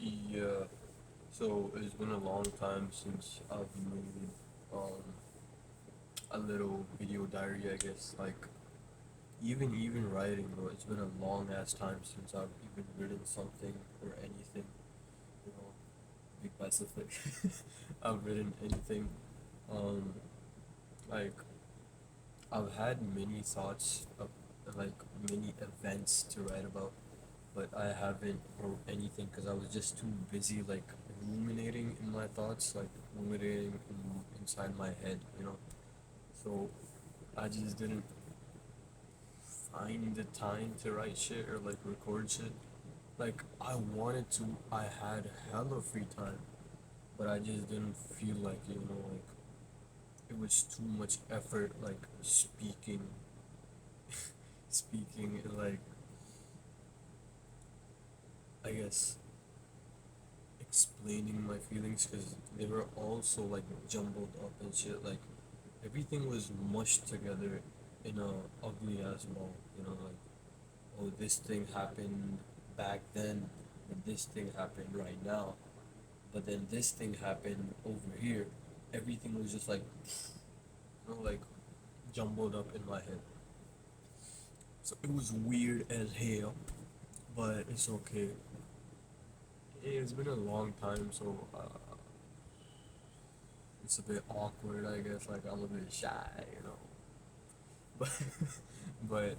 Yeah, so it's been a long time since I've made um a little video diary, I guess. Like even writing, bro, it's been a long ass time since I've even written something or anything, you know, be specific. I've written anything. Um like I've had many thoughts of like many events to write about, but I haven't wrote anything because I was just too busy like ruminating in my thoughts, like ruminating inside my head, you know. So I just didn't find the time to write shit or like record shit. Like I wanted to, I had hella free time, but I just didn't feel like like it was too much effort, like speaking, and like I guess explaining my feelings because they were all so like jumbled up and shit. Like everything was mushed together in a ugly ass ball. Like oh this thing happened back then, and this thing happened right now, but then this thing happened over here. Everything was just like like jumbled up in my head. So it was weird as hell, but it's okay. It's been a long time, so it's a bit awkward, I guess. Like I'm a bit shy. But but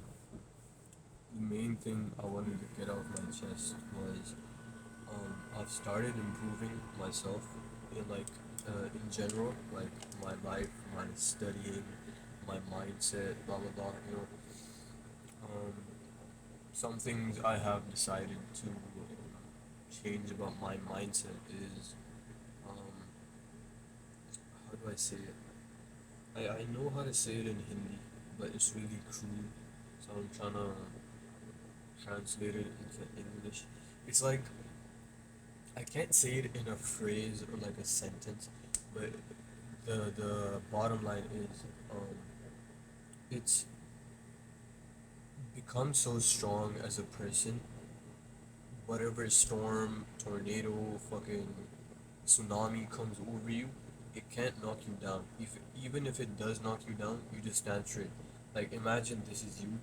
the main thing I wanted to get off my chest was I've started improving myself in in general, like my life, my studying, my mindset, blah blah blah. Um, some things I have decided to change about my mindset is um, how do I say it? I know how to say it in Hindi, but it's really crude, so I'm trying to translate it into English. It's like I can't say it in a phrase or like a sentence, but the bottom line is it's become so strong as a person. Whatever storm, tornado, fucking tsunami comes over you, it can't knock you down. If even if it does knock you down, you just stand straight. Like imagine this is you,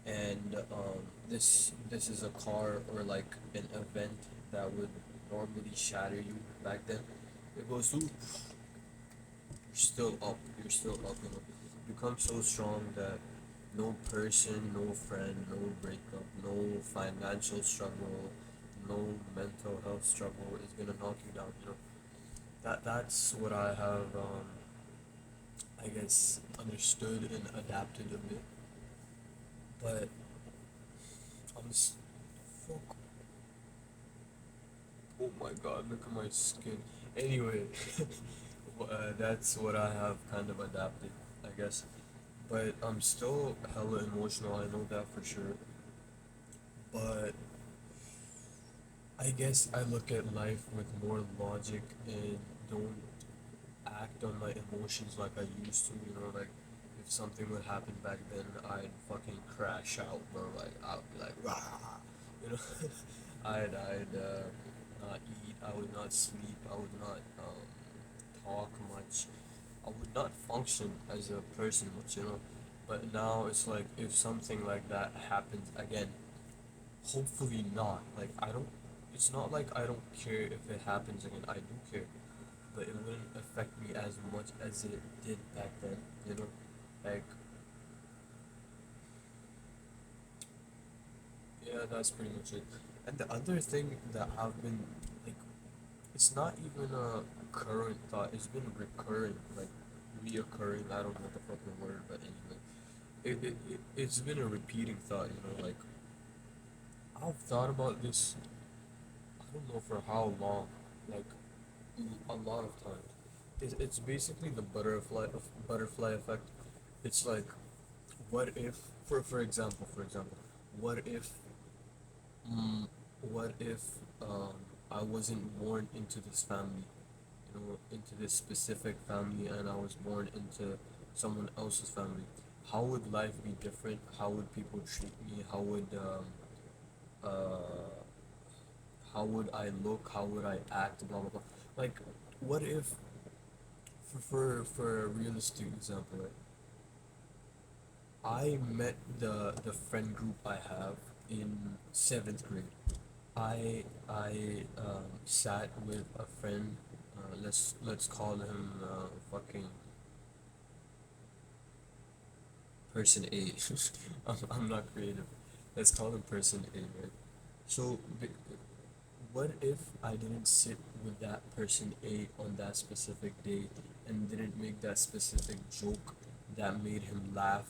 and this is a car or like an event that would normally shatter you back then. It goes through, you're still up. You're still up. Become so strong that no person, no friend, no breakup, no financial struggle, no mental health struggle is gonna knock you down. That's what I have, I guess, understood and adapted a bit. But I'm s- fuck. Oh my god, look at my skin. Anyway, that's what I have kind of adapted, I guess. But I'm still hella emotional. I know that for sure. But I guess I look at life with more logic and don't act on my emotions like I used to. Like if something would happen back then, I'd fucking crash out, bro. Like I'd be like, rah, you know. I'd not eat. I would not sleep. I would not talk much. I would not function as a person much. But now it's like if something like that happens again, hopefully not. Like I don't. It's not like I don't care if it happens again. I do care, but it wouldn't affect me as much as it did back then. You know, like yeah, that's pretty much it. And the other thing that I've been like, it's not even a current thought. It's been recurring, like reoccurring. I don't know the fucking word, but anyway, it's been a repeating thought. Like I've thought about this. I don't know for how long, like a lot of times. It's basically the butterfly effect. It's like, what if, for example, what if, mm, what if I wasn't born into this family, into this specific family, and I was born into someone else's family? How would life be different? How would people treat me? Uh, how would I look, how would I act, blah blah blah. Like, what if, for a realistic example, right? I met the friend group I have in seventh grade. I sat with a friend. Let's call him fucking person A. I'm not creative. Let's call him person A, right? So, what if I didn't sit with that person A on that specific day and didn't make that specific joke that made him laugh,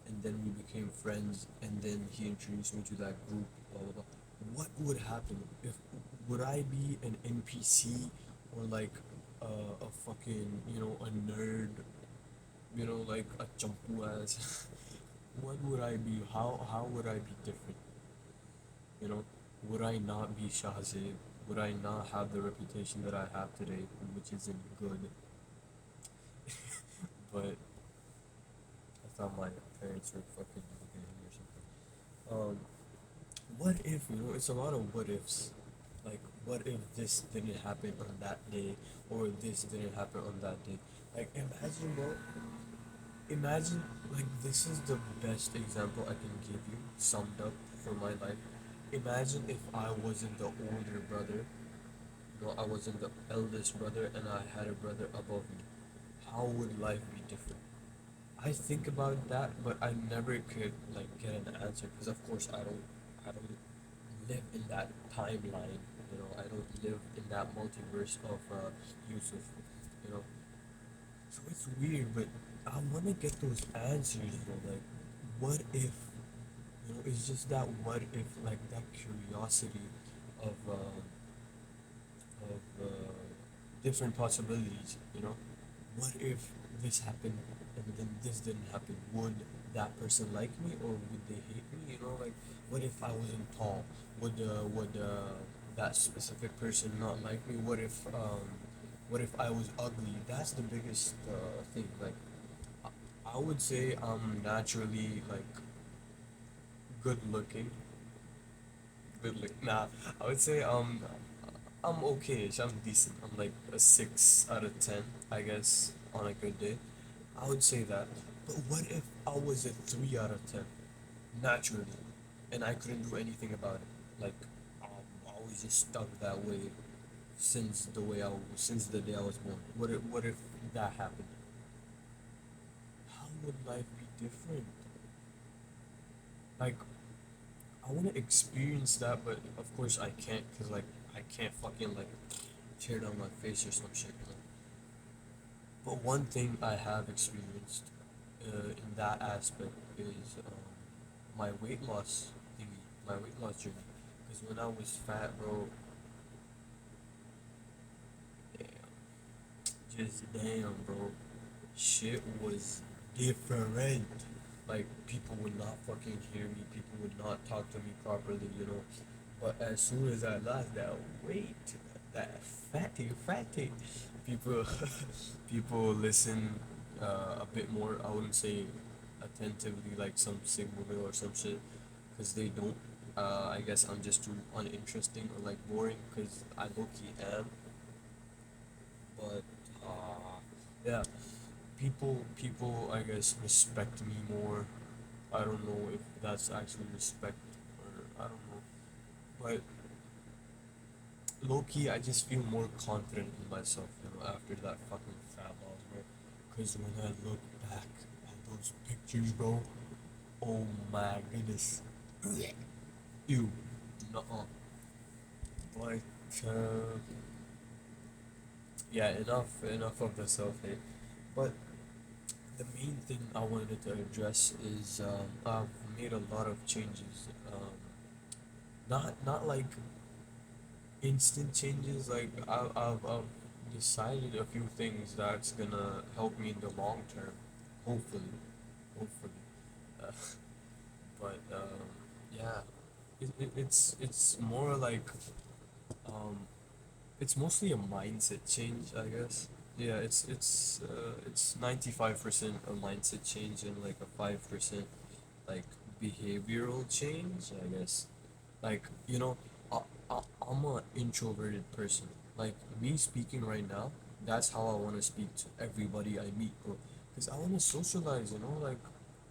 and then we became friends, and then he introduced me to that group, blah blah blah. What would happen if would I be an NPC or like a fucking a nerd, like a champu ass? What would I be? How would I be different? You know, would I not be Shahzeb? Would I not have the reputation that I have today, which isn't good? But I thought my parents were fucking looking at me or something. What if, it's a lot of what ifs. Like, what if this didn't happen on that day, or this didn't happen on that day? Like, imagine, bro. Imagine, like, this is the best example I can give you, summed up for my life. Imagine if I wasn't the older brother, I wasn't the eldest brother, and I had a brother above me. How would life be different? I think about that, but I never could like get an answer because, of course, I don't live in that timeline. I don't live in that multiverse of Yusuf. You know, so it's weird, but I want to get those answers. Like, what if? It's just that what if, like that curiosity of different possibilities. What if this happened and then this didn't happen? Would that person like me or would they hate me? Like, what if I wasn't tall? Would that specific person not like me? What if I was ugly? That's the biggest thing. Like, I would say I'm naturally like good looking. Good look. Nah, I would say I'm okay. I'm decent. I'm like a 6 out of 10, I guess, on a good day. I would say that. But what if I was a 3 out of 10 naturally, and I couldn't do anything about it? Like, I was just stuck that way since the day I was born. What if that happened? How would life be different? Like, I want to experience that, but of course I can't, cause like I can't fucking like tear down my face or some shit. But one thing I have experienced in that aspect is my weight loss thingy, my weight loss journey. Because when I was fat, bro, damn, bro, shit was different. Like, people would not fucking hear me. People would not talk to me properly. But as soon as I lost that weight, that fatty, people, people listen a bit more. I wouldn't say attentively like some Sigma or some shit, because they don't. I guess I'm just too uninteresting or like boring, because I low key am. But yeah, people I guess respect me more. I don't know if that's actually respect, or I don't know. But low key, I just feel more confident in myself, after that fucking fat loss, bro. Cause when I look back at those pictures, bro, oh my goodness, ew, nuh-uh. But yeah, enough of the self hate. But the main thing I wanted to address is I've made a lot of changes. Not like instant changes. Like, I've decided a few things that's gonna help me in the long term. Hopefully. Uh, but yeah, it's more like um, it's mostly a mindset change, I guess. Yeah, it's 95% a mindset change and like a 5% like behavioral change, I guess. Like, I'm an introverted person. Like me speaking right now, that's how I want to speak to everybody I meet, bro. Cause I want to socialize, you know. Like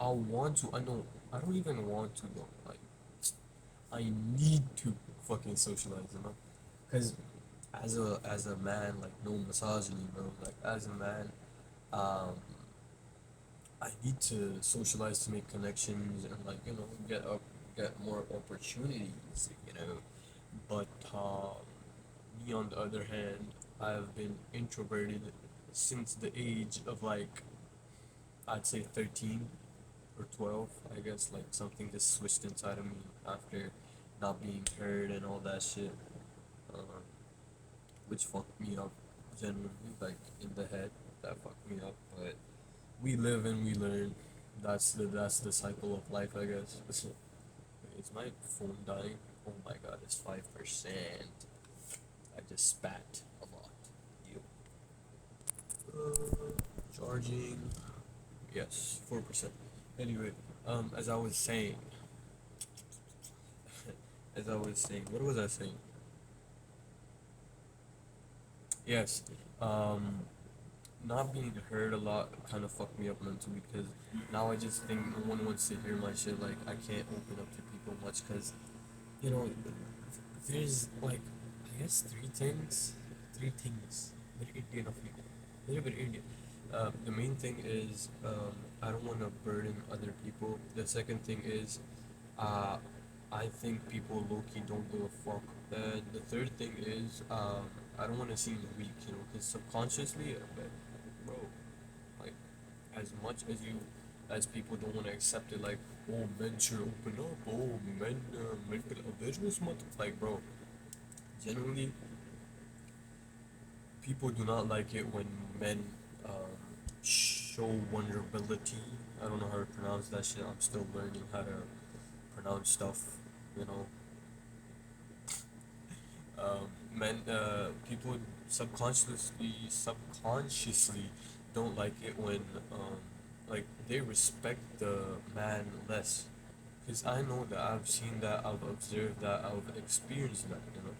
I want to. I know. I don't even want to though. Like I need to fucking socialize, you know. Cause as a man, like no misogyny, bro. Like as a man, um, I need to socialize to make connections and like get more opportunities, you know. But me on the other hand, I've been introverted since the age of like I'd say 13 or 12. I guess like something just switched inside of me after not being heard and all that shit, uh, which fucked me up genuinely, like in the head. That fucked me up, but we live and we learn. That's the cycle of life, I guess. Is my phone dying? Oh my god, it's 5%. I just spat a lot. You. Charging. Yes, 4%. Anyway, as I was saying, what was I saying? Yes, um, not being heard a lot kind of fucked me up mentally because now I just think no one wants to hear my shit. Like I can't open up to people much because you know there's like I guess three things. Very Indian of me, very very Indian. The main thing is I don't want to burden other people. The second thing is uh, I think people low key don't give a fuck. And the third thing is I don't want to seem weak, you know, because subconsciously, bro, like as much as people don't want to accept it, like oh men should open up, oh men mental awareness month, like bro, generally people do not like it when men show vulnerability. I don't know how to pronounce that shit. I'm still learning how to pronounce stuff, you know. Men, people subconsciously don't like it when, like, they respect the man less. Because I know that I've seen that, I've observed that, I've experienced that, you know.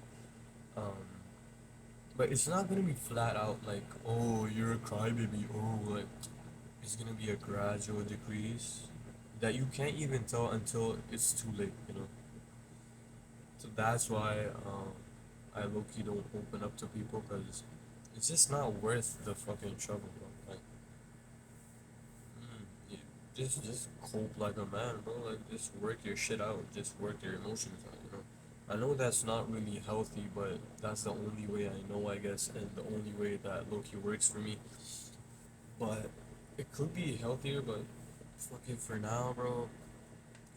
But it's not gonna be flat out like, oh, you're a crybaby, oh, like, it's gonna be a gradual decrease that you can't even tell until it's too late, you know. So that's why I low key don't open up to people because it's just not worth the fucking trouble, bro. Like, you just cope like a man, bro. Like, just work your shit out. Just work your emotions out, you know. I know that's not really healthy, but that's the only way I know, I guess, and the only way that low key works for me. But it could be healthier, but fucking for now, bro.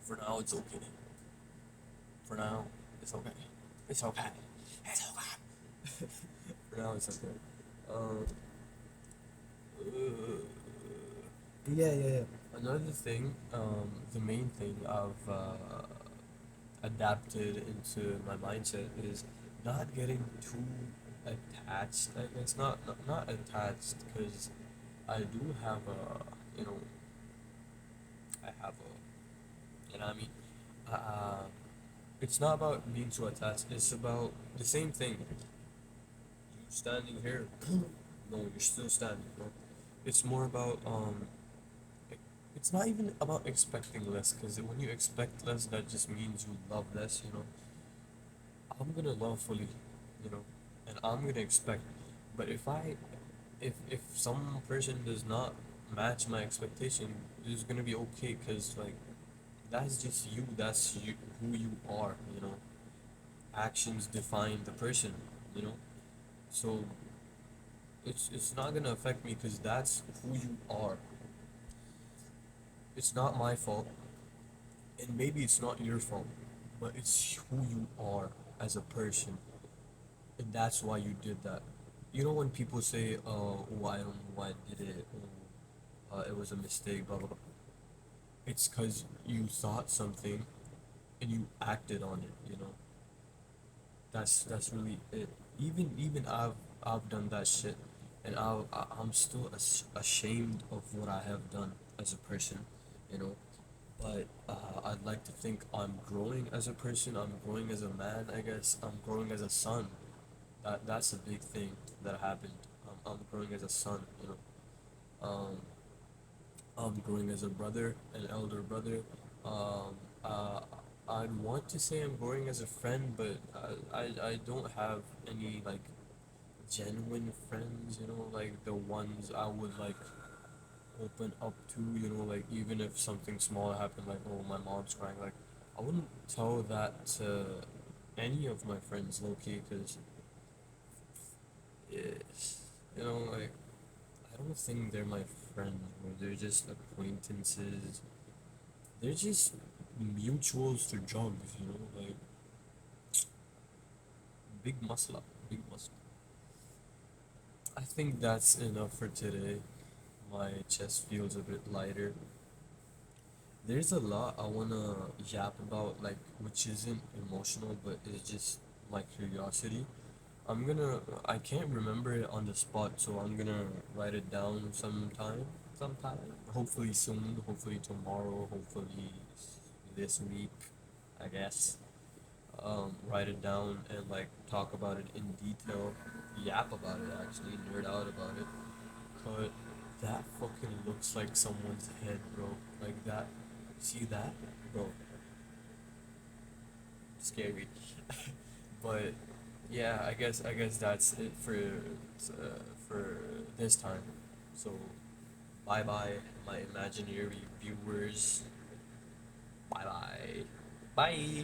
For now, it's okay. For now, it's okay. It's okay. It's okay. For now, it's okay. Um, yeah, yeah, yeah. Another thing, the main thing I've adapted into my mindset is not getting too attached. Like it's not attached because I do have you know, I have you know what I mean. Uh, it's not about being too attached. It's about the same thing. You standing here, no, you're still standing. No, it's more about it- it's not even about expecting less because when you expect less, that just means you love less. You know, I'm gonna love fully, you know, and I'm gonna expect. But if some person does not match my expectation, it's gonna be okay because like that's just you. That's you who you are. You know, actions define the person. You know, so it's not gonna affect me because that's who you are. It's not my fault, and maybe it's not your fault, but it's who you are as a person, and that's why you did that. You know when people say, "Oh, I don't know why I did it," or "It was a mistake," blah blah blah. It's because you thought something and you acted on it. You know, that's really it. Even I've done that shit, and I'm still ashamed of what I have done as a person. You know, but I'd like to think I'm growing as a person. I'm growing as a man. I guess I'm growing as a son. That's a big thing that happened. I'm growing as a son. Um, I'm growing as a brother, an elder brother. Um, uh, I'd want to say I'm growing as a friend, but I don't have any like genuine friends. Like the ones I would like open up to, like even if something small happened, like oh my mom's crying, like I wouldn't tell that to any of my friends low key, because it's, like I don't think they're my friends, bro. They're just acquaintances. They're just mutuals to drugs, like big muscle, big muscle. I think that's enough for today. My chest feels a bit lighter. There's a lot I wanna yap about, like which isn't emotional, but is just my curiosity. I can't remember it on the spot, so I'm gonna write it down sometime. Hopefully soon, hopefully tomorrow, hopefully this week, I guess. Write it down and like talk about it in detail, yap about it actually, nerd out about it. But that fucking looks like someone's head, bro. Like that. See that, bro? Scary. But yeah, I guess that's it for this time. So bye bye, my imaginary viewers. Bye bye. Bye.